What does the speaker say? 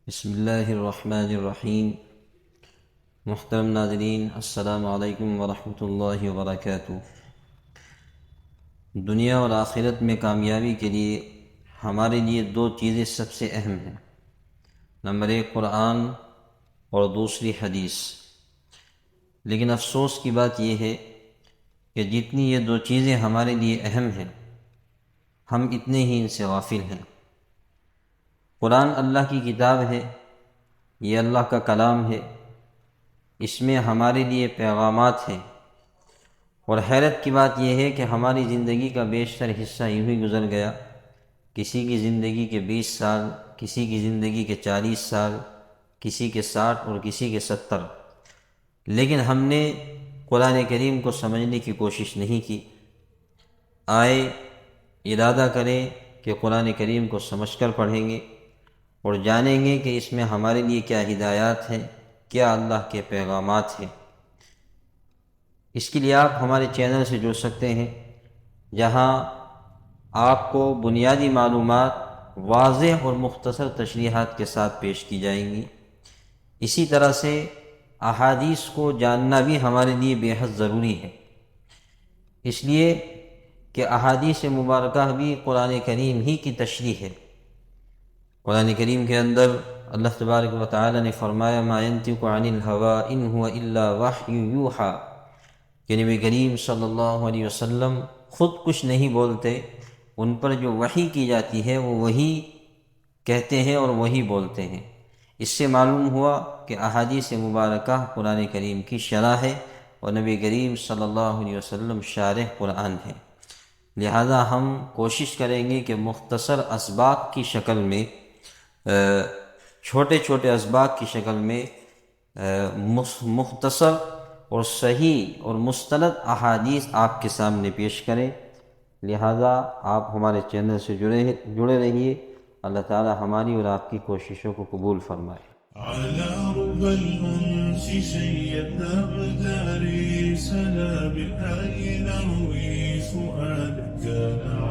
بسم اللہ الرحمن الرحیم۔ محترم ناظرین، السلام علیکم ورحمۃ اللہ وبرکاتہ۔ دنیا اور آخرت میں کامیابی کے لیے ہمارے لیے دو چیزیں سب سے اہم ہیں، نمبر ایک قرآن اور دوسری حدیث۔ لیکن افسوس کی بات یہ ہے کہ جتنی یہ دو چیزیں ہمارے لیے اہم ہیں، ہم اتنے ہی ان سے غافل ہیں۔ قرآن اللہ کی کتاب ہے، یہ اللہ کا کلام ہے، اس میں ہمارے لیے پیغامات ہیں، اور حیرت کی بات یہ ہے کہ ہماری زندگی کا بیشتر حصہ یوں ہی گزر گیا۔ کسی کی زندگی کے 20 سال، کسی کی زندگی کے 40 سال، کسی کے 60 اور کسی کے 70، لیکن ہم نے قرآن کریم کو سمجھنے کی کوشش نہیں کی۔ آئے ارادہ کریں کہ قرآن کریم کو سمجھ کر پڑھیں گے اور جانیں گے کہ اس میں ہمارے لیے کیا ہدایات ہیں، کیا اللہ کے پیغامات ہیں۔ اس کے لیے آپ ہمارے چینل سے جڑ سکتے ہیں، جہاں آپ کو بنیادی معلومات واضح اور مختصر تشریحات کے ساتھ پیش کی جائیں گی۔ اسی طرح سے احادیث کو جاننا بھی ہمارے لیے بے حد ضروری ہے، اس لیے کہ احادیث مبارکہ بھی قرآن کریم ہی کی تشریح ہے۔ قرآن کریم کے اندر اللہ تبارک و تعالی نے فرمایا ما ينطق عن الهوى ان هو الا وحی یوحی، کہ نبی کریم صلی اللہ علیہ وسلم خود کچھ نہیں بولتے، ان پر جو وحی کی جاتی ہے وہ وہی کہتے ہیں اور وہی بولتے ہیں۔ اس سے معلوم ہوا کہ احادیث مبارکہ قرآن کریم کی شرح ہے اور نبی کریم صلی اللہ علیہ وسلم شارح قرآن ہے۔ لہذا ہم کوشش کریں گے کہ مختصر اسباق کی شکل میں، چھوٹے چھوٹے اسباق کی شکل میں مختصر اور صحیح اور مستند احادیث آپ کے سامنے پیش کریں۔ لہذا آپ ہمارے چینل سے جڑے رہیے۔ اللہ تعالی ہماری اور آپ کی کوششوں کو قبول فرمائے۔ على ربى الأنس شيدنا بداري سلام أين نوي فؤادك